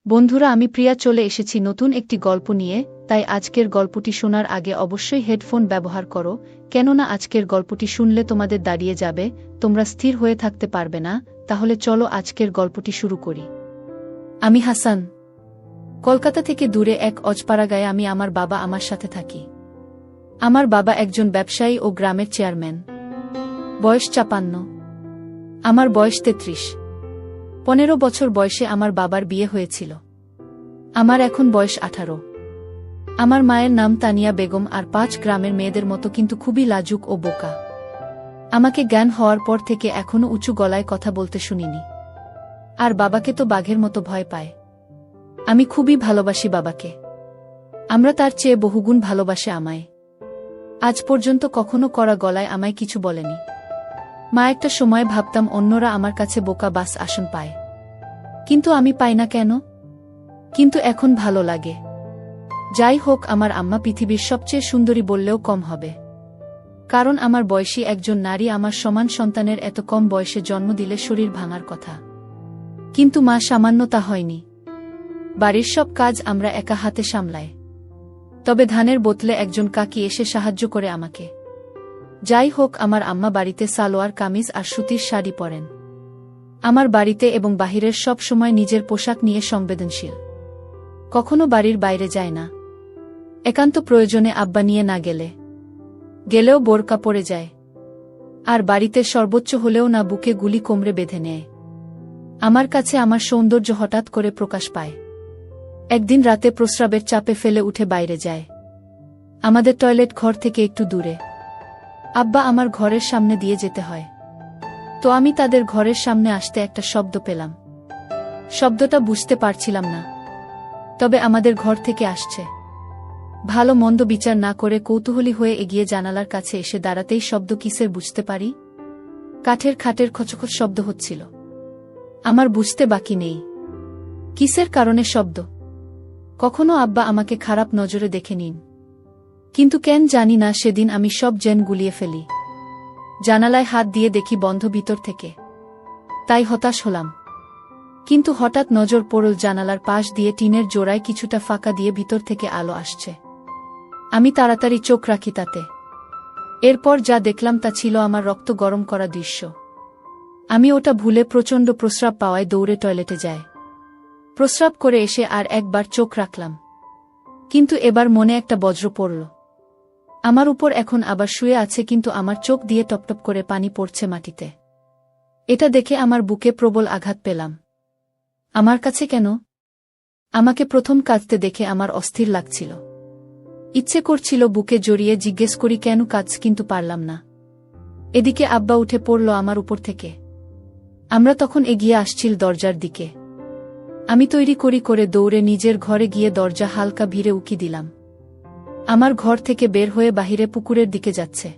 বন্ধুরা, আমি প্রিয়া চলে এসেছি নতুন একটি গল্প নিয়ে। তাই আজকের গল্পটি শোনার আগে অবশ্যই হেডফোন ব্যবহার করো, কেননা আজকের গল্পটি শুনলে তোমাদের দাঁড়িয়ে যাবে, তোমরা স্থির হয়ে থাকতে পারবে না। তাহলে চলো আজকের গল্পটি শুরু করি। আমি হাসান। কলকাতা থেকে দূরে এক অজপাড়াগাঁয়ে আমি আমার বাবা আমার সাথে থাকি। আমার বাবা একজন ব্যবসায়ী ও গ্রামের চেয়ারম্যান। বয়স ৫৫। আমার বয়স ৩৩। ১৫ বছর বয়সে আমার বাবার বিয়ে হয়েছিল। আমার এখন বয়স ১৮। আমার মায়ের নাম তানিয়া বেগম, আর ৫ গ্রামের মেয়েদের মতো কিন্তু খুবই লাজুক ও বোকা। আমাকে জ্ঞান হওয়ার পর থেকে এখনো উঁচু গলায় কথা বলতে শুনিনি। আর বাবাকে তো বাঘের মতো ভয় পায়। আমি খুবই ভালোবাসি বাবাকে। আমরা তার চেয়ে বহুগুণ ভালোবাসে আমায়। আজ পর্যন্ত কখনো কড়া গলায় আমায় কিছু বলেনি। মা একটা সময় ভাবতাম অন্যরা আমার কাছে বোকা বাস আসন পায়, কিন্তু আমি পাই না কেন? কিন্তু এখন ভালো লাগে। যাই হোক, আমার আম্মা পৃথিবীর সবচেয়ে সুন্দরী বললেও কম হবে, কারণ আমার বয়সী একজন নারী আমার সমান সন্তানের এত কম বয়সে জন্ম দিলে শরীর ভাঙার কথা। কিন্তু মা সামান্য তা হয়নি। বাড়ির সব কাজ আমরা একা হাতে সামলাই। তবে ধানের বোতলে একজন কাকি এসে সাহায্য করে আমাকে। যাই হোক, আমার আম্মা বাড়িতে সালোয়ার কামিজ আর সুতির শাড়ি পরেন। আমার বাড়িতে এবং বাহিরের সব সময় নিজের পোশাক নিয়ে সংবেদনশীল। কখনো বাড়ির বাইরে যায় না। একান্ত প্রয়োজনে আব্বা নিয়ে না গেলেও বোরকা পরে যায়। আর বাড়িতে সর্বোচ্চ হলেও না বুকে গুলি কোমরে বেঁধে নেয়। আমার কাছে আমার সৌন্দর্য হঠাৎ করে প্রকাশ পায়। একদিন রাতে প্রস্রাবের চাপে ফেলে উঠে বাইরে যায়। আমাদের টয়লেট ঘর থেকে একটু দূরে। আব্বা আমার ঘরের সামনে দিয়ে যেতে হয়। তো আমি তাদের ঘরের সামনে আসতে একটা শব্দ পেলাম। শব্দটা বুঝতে পারছিলাম না, তবে আমাদের ঘর থেকে আসছে। ভালো মন্দ বিচার না করে কৌতূহলী হয়ে এগিয়ে জানালার কাছে এসে দাঁড়াতেই শব্দ কিসের বুঝতে পারি। কাঠের খাটের খচখচ শব্দ হচ্ছিল। আমার বুঝতে বাকি নেই কিসের কারণে শব্দ। কখনো আব্বা আমাকে খারাপ নজরে দেখে নিন, কিন্তু কেন জানি না সেদিন আমি সব জেন গুলিয়ে ফেলি। জানালায় হাত দিয়ে দেখি বন্ধ ভিতর থেকে। তাই হতাশ হলাম। কিন্তু হঠাৎ নজর পড়ল জানালার পাশ দিয়ে টিনের জোড়ায় কিছুটা ফাঁকা দিয়ে ভিতর থেকে আলো আসছে। আমি তাড়াতাড়ি চোখ রাখি তাতে। এরপর যা দেখলাম তা ছিল আমার রক্ত গরম করা দৃশ্য। আমি ওটা ভুলে প্রচণ্ড প্রস্রাব পাওয়ায় দৌড়ে টয়লেটে যায়। প্রস্রাব করে এসে আর একবার চোখ রাখলাম, কিন্তু এবার মনে একটা বজ্র পড়ল। আমার উপর এখন আবার শুয়ে আছে, কিন্তু আমার চোখ দিয়ে টপটপ করে পানি পড়ছে মাটিতে। এটা দেখে আমার বুকে প্রবল আঘাত পেলাম। আমার কাছে কেন? আমাকে প্রথম কাঁদতে দেখে আমার অস্থির লাগছিল। ইচ্ছে করছিল বুকে জড়িয়ে জিজ্ঞেস করি কেন কাঁদছ, কিন্তু পারলাম না। এদিকে আব্বা উঠে পড়ল আমার উপর থেকে। আমরা তখন এগিয়ে আসছিল দরজার দিকে। আমি তৈরি করে দৌড়ে নিজের ঘরে গিয়ে দরজা হালকা ভিড়ে উকি দিলাম। আমার ঘর থেকে বের হয়ে বাহিরে পুকুরের দিকে যাচ্ছে।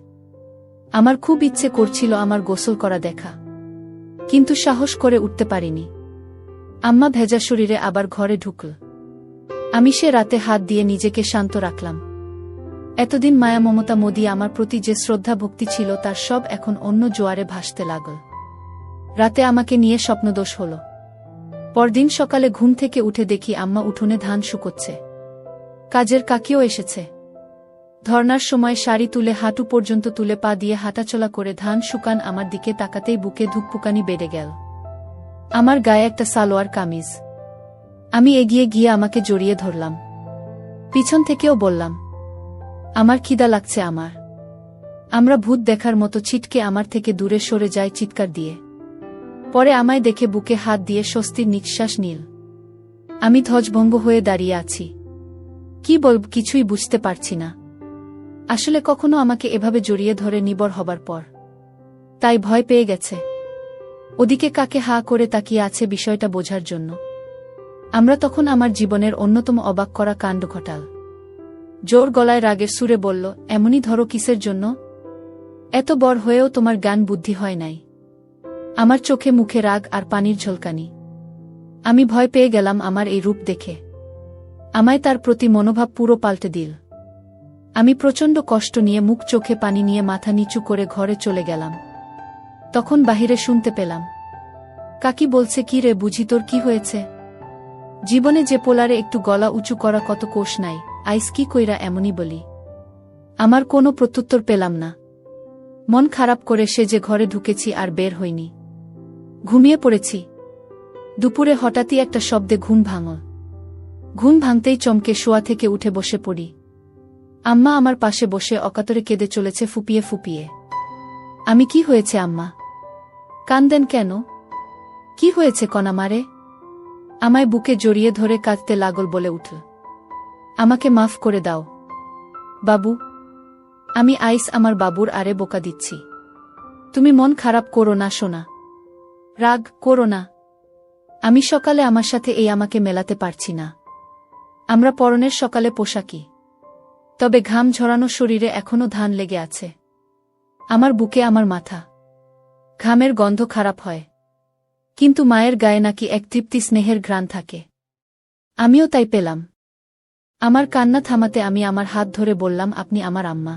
আমার খুব ইচ্ছে করছিল আমার গোসল করা দেখা, কিন্তু সাহস করে উঠতে পারিনি। আম্মা ভেজা শরীরে আবার ঘরে ঢুকল। আমি সে রাতে হাত দিয়ে নিজেকে শান্ত রাখলাম। এতদিন মায়া মমতা মোদি আমার প্রতি যে শ্রদ্ধা ভক্তি ছিল তার সব এখন অন্য জোয়ারে ভাসতে লাগল। রাতে আমাকে নিয়ে স্বপ্নদোষ হল। পরদিন সকালে ঘুম থেকে উঠে দেখি আম্মা উঠোনে ধান শুকোচ্ছে। কাজের কাকিও এসেছে। ধর্নার সময় শাড়ি তুলে হাঁটু পর্যন্ত তুলে পা দিয়ে হাঁটাচলা করে ধান শুকান আমার দিকে তাকাতেই বুকে ধুকপুকানি বেড়ে গেল। আমার গায়ে একটা সালোয়ার কামিজ। আমি এগিয়ে গিয়ে আমাকে জড়িয়ে ধরলাম। পিছন থেকেও বললাম, আমার খিদা লাগছে। আমরা ভূত দেখার মতো ছিটকে আমার থেকে দূরে সরে যায় চিৎকার দিয়ে। পরে আমায় দেখে বুকে হাত দিয়ে স্বস্তির নিঃশ্বাস নিল। আমি ধ্বজভঙ্গ হয়ে দাঁড়িয়ে আছি। কি বলব কিছুই বুঝতে পারছি না। আসলে কখনো আমাকে এভাবে জড়িয়ে ধরে নিবর হবার পর তাই ভয় পেয়ে গেছে। ওদিকে কাকে হা করে তাকিয়ে আছে বিষয়টা বোঝার জন্য। আমরা তখন আমার জীবনের অন্যতম অবাক করা কাণ্ড ঘটাল। জোর গলায় রাগের সুরে বলল, এমনই ধরো কিসের জন্য? এত বড় হয়েও তোমার জ্ঞান বুদ্ধি হয় নাই? আমার চোখে মুখে রাগ আর পানির ঝলকানি। আমি ভয় পেয়ে গেলাম আমার এই রূপ দেখে। আমায় তার প্রতি মনোভাব পুরো পাল্টে দিল। আমি প্রচণ্ড কষ্ট নিয়ে মুখ চোখে পানি নিয়ে মাথা নিচু করে ঘরে চলে গেলাম। তখন বাহিরে শুনতে পেলাম, কাকি বলছে, কি রে বুঝি তোর কি হয়েছে? জীবনে যে পোলারে একটু গলা উঁচু করা কত কোষ নাই, আইস কি কইরা এমনই বলি। আমার কোনো প্রত্যুত্তর পেলাম না। মন খারাপ করে সে যে ঘরে ঢুকেছি আর বের হইনি। ঘুমিয়ে পড়েছি। দুপুরে হঠাৎই একটা শব্দে ঘুম ভাঙল। ঘুম ভাঙতেই চমকে শোয়া থেকে উঠে বসে পড়ি। আম্মা আমার পাশে বসে অকাতরে কেঁদে চলেছে ফুপিয়ে ফুপিয়ে। আমি কি হয়েছে আম্মা? কান্দেন কেন? কি হয়েছে কনামারে? আমায় বুকে জড়িয়ে ধরে কাঁদতে লাগল বলে উঠল। আমাকে মাফ করে দাও বাবু। আমি আইস আমার বাবুর আরে বোকা দিচ্ছি। তুমি মন খারাপ করো না সোনা। রাগ করো না। আমি সকালে আমার সাথে এই আমাকে মেলাতে পারছি না। আমরা পরনের সকালে পোশাকি, তবে ঘাম ঝরানো শরীরে এখনো ধান লেগে আছে। আমার বুকে আমার মাথা। ঘামের গন্ধ খারাপ হয়, কিন্তু মায়ের গায়ে নাকি এক তৃপ্তি স্নেহের ঘ্রাণ থাকে। আমিও তাই পেলাম। আমার কান্না থামাতে আমি আমার হাত ধরে বললাম, আপনি আমার আম্মা।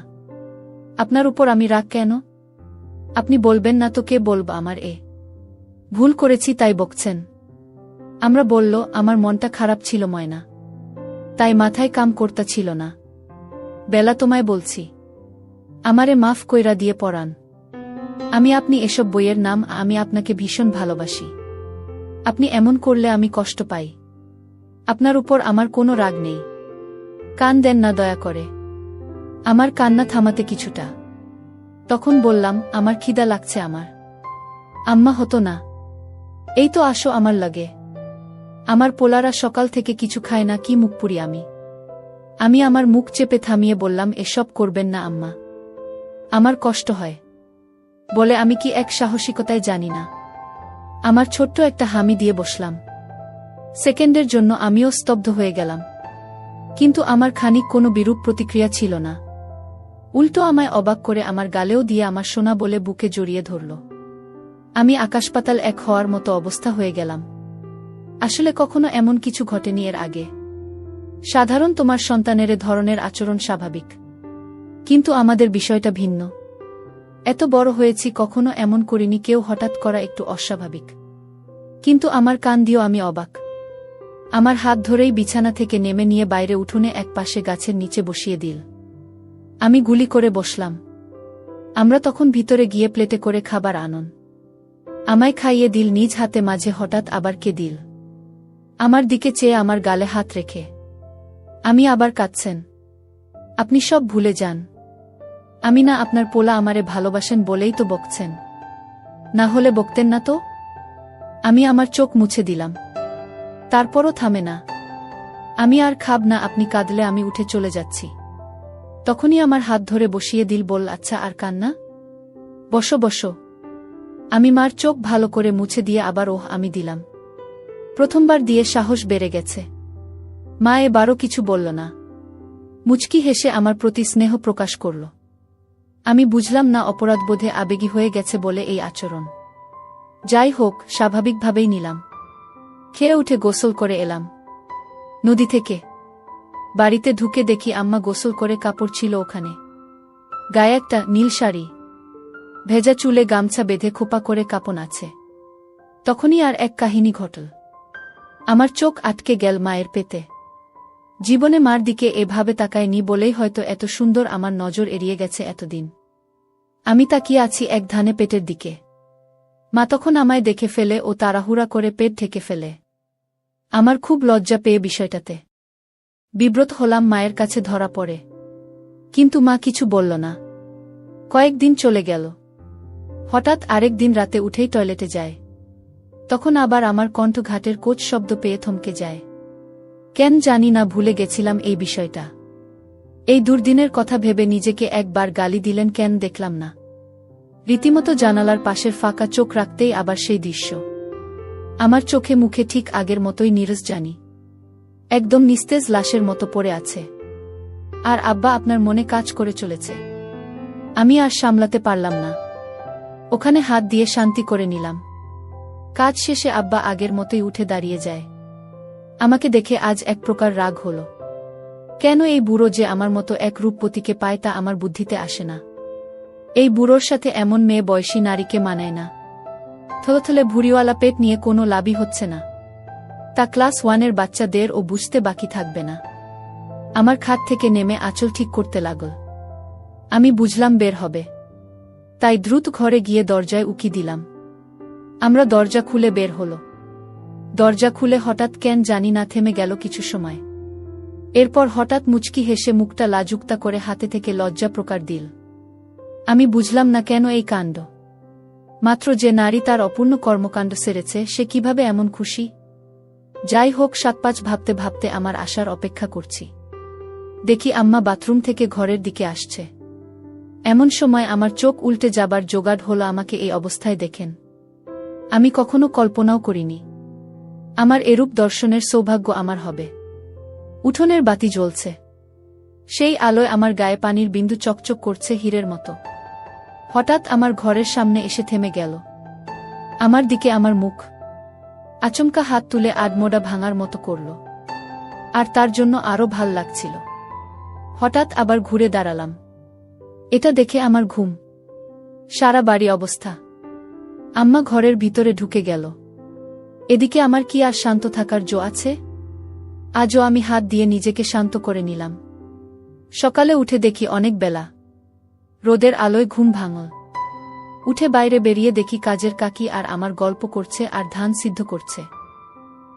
আপনার উপর আমি রাগ কেন? আপনি বলবেন না তো কে বলব? আমার ভুল করেছি তাই বকছেন? আমরা বলল, আমার মনটা খারাপ ছিল ময়না, তাই মাথায় কাম করতা ছিল না। বেলা তোমায় বলছি, আমারে মাফ কইরা দিয়ে পড়ান। আমি আপনি এসব বইয়ের নাম, আমি আপনাকে ভীষণ ভালোবাসি। আপনি এমন করলে আমি কষ্ট পাই। আপনার উপর আমার কোনো রাগ নেই। কান দেন না দয়া করে। আমার কান্না থামাতে কিছুটা। তখন বললাম, আমার খিদা লাগছে আমার। আম্মা হতো না। এই তো আসো আমার লাগে। আমার পোলারা সকাল থেকে কিছু খায় না, কি মুখ পুরি আমি। আমি আমার মুখ চেপে থামিয়ে বললাম, এসব করবেন না আম্মা, আমার কষ্ট হয়। বলে আমি কি এক সাহসিকতায় জানি না। আমার ছোট্ট একটা হামি দিয়ে বসলাম। সেকেন্ডের জন্য আমিও স্তব্ধ হয়ে গেলাম, কিন্তু আমার খানিক কোনো বিরূপ প্রতিক্রিয়া ছিল না। উল্টো আমায় অবাক করে আমার গালেও দিয়ে আমার সোনা বলে বুকে জড়িয়ে ধরল। আমি আকাশপাতাল এক হওয়ার মতো অবস্থা হয়ে গেলাম। আসলে কখনো এমন কিছু ঘটেনি এর আগে। সাধারণ তোমার সন্তানের ধরনের আচরণ স্বাভাবিক, কিন্তু আমাদের বিষয়টা ভিন্ন। এত বড় হয়েছি, কখনো এমন করিনি কেউ হঠাৎ করা একটু অস্বাভাবিক। কিন্তু আমার কান দিয়েও আমি অবাক। আমার হাত ধরেই বিছানা থেকে নেমে নিয়ে বাইরে উঠোনে এক পাশে গাছের নিচে বসিয়ে দিল। আমি গুলি করে বসলাম। আমরা তখন ভিতরে গিয়ে প্লেটে করে খাবার আনন। আমায় খাইয়ে দিল নিজ হাতে, মাঝে হঠাৎ আবার কে দিল। আমার দিকে চেয়ে আমার গালে হাত রেখে, আমি আবার কাঁদছেন। আপনি সব ভুলে যান। আমি না আপনার পোলা, আমারে ভালোবাসেন বলেই তো বকছেন, না হলে বকতেন না তো। আমি আমার চোখ মুছে দিলাম, তারপরও থামে না। আমি আর খাব না, আপনি কাঁদলে আমি উঠে চলে যাচ্ছি। তখনই আমার হাত ধরে বসিয়ে দিল, বল আচ্ছা আর কান্না, বসো বসো। আমি মার চোখ ভালো করে মুছে দিয়ে আবার ওহ আমি দিলাম। প্রথমবার দিয়ে সাহস বেড়ে গেছে। মা এবারও কিছু বলল না, মুচকি হেসে আমার প্রতি স্নেহ প্রকাশ করল। আমি বুঝলাম না অপরাধবোধে আবেগী হয়ে গেছে বলে এই আচরণ। যাই হোক, স্বাভাবিকভাবেই নিলাম। খেয়ে উঠে গোসল করে এলাম নদী থেকে। বাড়িতে ঢুকে দেখি আম্মা গোসল করে কাপড় ছিল ওখানে। গায়ে একটা নীল শাড়ি, ভেজা চুলে গামছা বেঁধে খোপা করে কাপন আছে। তখনই আর এক কাহিনী ঘটল। আমার চোখ আটকে গেল মায়ের পেতে। জীবনে মার দিকে এভাবে তাকায়নি বলেই হয়তো এত সুন্দর আমার নজর এড়িয়ে গেছে এতদিন। আমি তাকিয়ে আছি এক ধানে পেটের দিকে। মা তখন আমায় দেখে ফেলে ও তাড়াহুড়া করে পেট ঢেকে ফেলে। আমার খুব লজ্জা পেয়ে বিষয়টাতে বিব্রত হলাম, মায়ের কাছে ধরা পড়ে। কিন্তু মা কিছু বলল না। কয়েকদিন চলে গেল। হঠাৎ আরেক দিন রাতে উঠেই টয়লেটে যায়। তখন আবার আমার কণ্ঠ ঘাটের কোচ শব্দ পেয়ে থমকে যায়। কেন জানি না, ভুলে গেছিলাম এই বিষয়টা। এই দুর্দিনের কথা ভেবে নিজেকে একবার গালি দিলেন কেন দেখলাম না। রীতিমতো জানালার পাশের ফাঁকা চোখ রাখতেই আবার সেই দৃশ্য। আমার চোখে মুখে ঠিক আগের মতোই নীরস জানি, একদম নিস্তেজ লাশের মতো পড়ে আছে। আর আব্বা আপনার মনে কাজ করে চলেছে। আমি আর সামলাতে পারলাম না। ওখানে হাত দিয়ে শান্তি করে নিলাম। কাজ শেষে আব্বা আগের মতোই উঠে দাঁড়িয়ে যায়। আমাকে দেখে আজ এক প্রকার রাগ হল। কেন এই বুড়ো যে আমার মতো এক রূপবতীকে পায় তা আমার বুদ্ধিতে আসে না। এই বুড়োর সাথে এমন মেয়ে বয়সী নারীকে মানায় না। থলথলে ভুড়িওয়ালা পেট নিয়ে কোনো লাভই হচ্ছে না। তা ক্লাস 1-এর বাচ্চাদের ও বুঝতে বাকি থাকবে না। আমার খাট থেকে নেমে আঁচল ঠিক করতে লাগল। আমি বুঝলাম বের হবে। তাই দ্রুত ঘরে গিয়ে দরজায় উকি দিলাম। আমরা দরজা খুলে বের হল। দরজা খুলে হঠাৎ কেন জানি না থেমে গেল কিছু সময়। এরপর হঠাৎ মুচকি হেসে মুখটা লাজুকতা করে হাতে থেকে লজ্জা প্রকার দিল। আমি বুঝলাম না কেন এই কাণ্ড। মাত্র যে নারী তার অপূর্ণ কর্মকাণ্ড সেরেছে সে কিভাবে এমন খুশি। যাই হোক, 7-5 ভাবতে ভাবতে আমার আসার অপেক্ষা করছি। দেখি আম্মা বাথরুম থেকে ঘরের দিকে আসছে। এমন সময় আমার চোখ উল্টে যাবার জোগাড় হলো আমাকে এই অবস্থায় দেখেন। আমি কখনো কল্পনাও করিনি আমার এরূপ দর্শনের সৌভাগ্য আমার হবে। উঠোনের বাতি জ্বলছে। সেই আলোয় আমার গায়ে পানির বিন্দু চকচক করছে হীরের মতো। হঠাৎ আমার ঘরের সামনে এসে থেমে গেল। আমার দিকে আমার মুখ। আচমকা হাত তুলে আডমোড়া ভাঙার মতো করল। আর তার জন্য আরো ভাল লাগছিল। হঠাৎ আবার ঘুরে দাঁড়ালাম। এটা দেখে আমার ঘুম সারা বাড়ি অবস্থা। আম্মা ঘরের ভিতরে ঢুকে গেল। এদিকে আমার কি আর শান্ত থাকার জো আছে? আজও আমি হাত দিয়ে নিজেকে শান্ত করে নিলাম। সকালে উঠে দেখি অনেক বেলা। রোদের আলোয় ঘুম ভাঙল। উঠে বাইরে বেরিয়ে দেখি কাজের কাকি আর আমার গল্প করছে আর ধান সিদ্ধ করছে।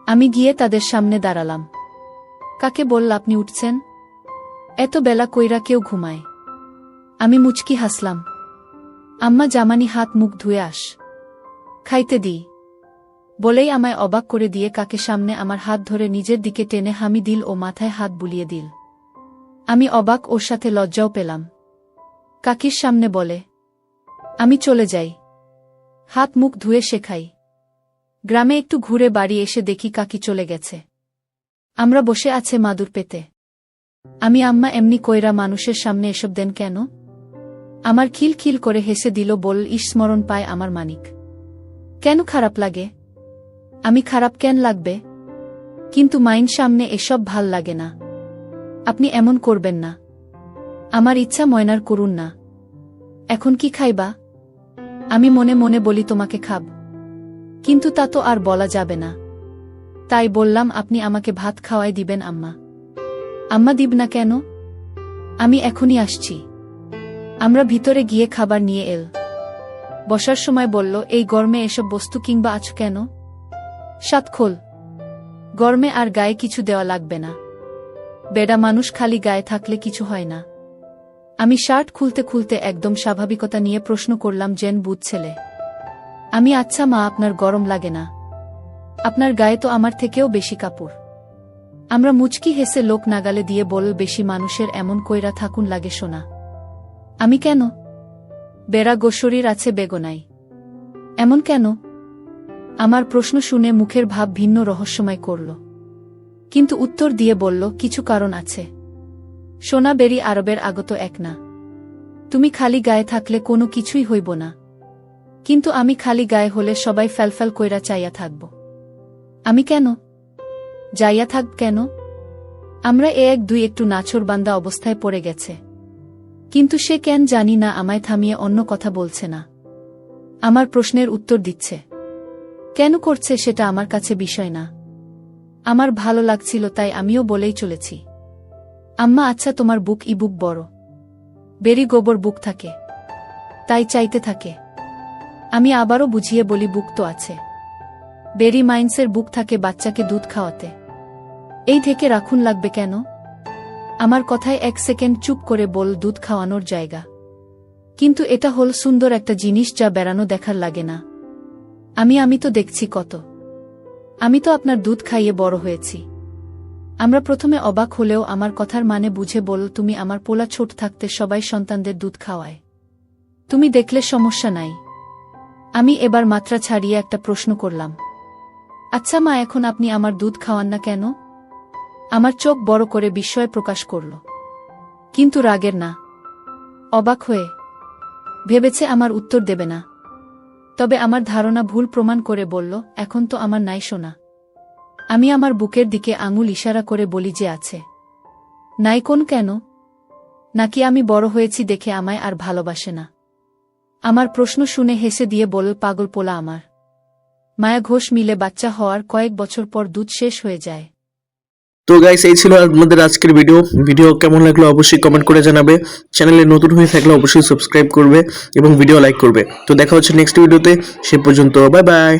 আমি গিয়ে তাদের সামনে দাঁড়ালাম। কাকে বলল, আপনি উঠছেন? এত বেলা কইরা কেউ ঘুমায়? আমি মুচকি হাসলাম। আম্মা জামানি হাত মুখ ধুয়ে আস, খাইতে দিই বলেই আমায় অবাক করে দিয়ে কাকে সামনে আমার হাত ধরে নিজের দিকে টেনে হামি দিল ও মাথায় হাত বুলিয়ে দিল। আমি অবাক, ওর সাথে লজ্জাও পেলাম। কাকির সামনে বলে, আমি চলে যাই, হাত মুখ ধুয়ে শেখাই। গ্রামে একটু ঘুরে বাড়ি এসে দেখি কাকি চলে গেছে। আমরা বসে আছে মাদুর পেতে। আমি, আম্মা এমনি কইরা মানুষের সামনে এসব দেন কেন? আমার খিল খিল করে হেসে দিল, বল, ইস, স্মরণ পায় আমার মানিক। কেন খারাপ লাগে? আমি খারাপ কেন লাগবে? কিন্তু মাইন সামনে এসব ভাল লাগে না। আপনি এমন করবেন না। আমার ইচ্ছা ময়নার করুন না। এখন কি খাইবা? আমি মনে মনে বলি, তোমাকে খাব। কিন্তু তা তো আর বলা যাবে না। তাই বললাম, আপনি আমাকে ভাত খাওয়াই দিবেন আম্মা। আম্মা, দিব না কেন? আমি এখনই আসছি। আমরা ভিতরে গিয়ে খাবার নিয়ে এল। বসার সময় বলল, এই গরমে এসব বস্তু কিংবা আছো কেন? সাত খোল। গরমে আর গায়ে কিছু দেওয়া লাগবে না। বেডা মানুষ খালি গায়ে থাকলে কিছু হয় না। আমি শার্ট খুলতে খুলতে একদম স্বাভাবিকতা নিয়ে প্রশ্ন করলাম, জেন বুধ ছেলে। আমি, আচ্ছা মা, আপনার গরম লাগে না? আপনার গায়ে তো আমার থেকেও বেশি কাপড়। আমরা মুচকি হেসে লোক নাগালে দিয়ে বল, বেশি মানুষের এমন কইরা থাকুন লাগে শোনা। আমি, কেন? বেড়া গো, শরীর আছে বেগনাই। এমন কেন? আমার প্রশ্ন শুনে মুখের ভাব ভিন্ন রহস্যময় করল। কিন্তু উত্তর দিয়ে বলল, কিছু কারণ আছে। সোনা বেরি আরবের আগত এক না। তুমি খালি গায়ে থাকলে কোনো কিছুই হইব না। কিন্তু আমি খালি গায়ে হলে সবাই ফ্যালফ্যাল কইরা চাইয়া থাকব। আমি কেন যাইয়া থাকব? কেন? আমরা এক দুই একটু নাছোড়বান্দা অবস্থায় পড়ে গেছে। কিন্তু সে কেন জানি না আমায় থামিয়ে অন্য কথা বলছে না। আমার প্রশ্নের উত্তর দিচ্ছে। কেন করছে সেটা আমার কাছে বিষয় না। আমার ভালো লাগছিল তাই আমিও বলেই চলেছি। আম্মা, আচ্ছা, তোমার বুক ই বুক বড়। বেরি গোবর বুক থাকে, তাই চাইতে থাকে। আমি আবারও বুঝিয়ে বলি, বুক তো আছে। বেরি মাইন্সের বুক থাকে বাচ্চাকে দুধ খাওয়াতে। এই থেকে রাখুন লাগবে কেন? আমার কথায় 1 সেকেন্ড চুপ করে বল, দুধ খাওয়ানোর জায়গা। কিন্তু এটা হল সুন্দর একটা জিনিস যা বেড়ানো দেখার লাগে না। আমি তো দেখছি কত। আমি তো আপনার দুধ খাইয়ে বড় হয়েছি। আমরা প্রথমে অবাক হলেও আমার কথার মানে বুঝে বল, তুমি আমার পোলা ছোট থাকতে সবাই সন্তানদের দুধ খাওয়ায়। তুমি দেখলে সমস্যা নাই। আমি এবার মাত্রা ছাড়িয়ে একটা প্রশ্ন করলাম, আচ্ছা মা, এখন আপনি আমার দুধ খাওয়ান না কেন? আমার চোখ বড় করে বিস্ময় প্রকাশ করল, কিন্তু রাগের না, অবাক হয়ে। ভেবেছে আমার উত্তর দেবে না। তবে আমার ধারণা ভুল প্রমাণ করে বলল, এখন তো আমার নাই শোনা। আমি আমার বুকের দিকে আঙুল ইশারা করে বলি যে আছে। নাই কোন কেন? নাকি আমি বড় হয়েছি দেখে আমায় আর ভালোবাসে না? আমার প্রশ্ন শুনে হেসে দিয়ে বলল, পাগল পোলা আমার। মায়া ঘোষ মিলে বাচ্চা হওয়ার কয়েক বছর পর দুধ শেষ হয়ে যায়। তো গাইস, এই ছিল আমাদের আজকের ভিডিও কেমন লাগলো অবশ্যই কমেন্ট করে জানাবে। চ্যানেলে নতুন হয়ে থাকলে অবশ্যই সাবস্ক্রাইব করবে এবং ভিডিও লাইক করবে। তো দেখা হচ্ছে নেক্সট ভিডিওতে, সে পর্যন্ত বাই বাই।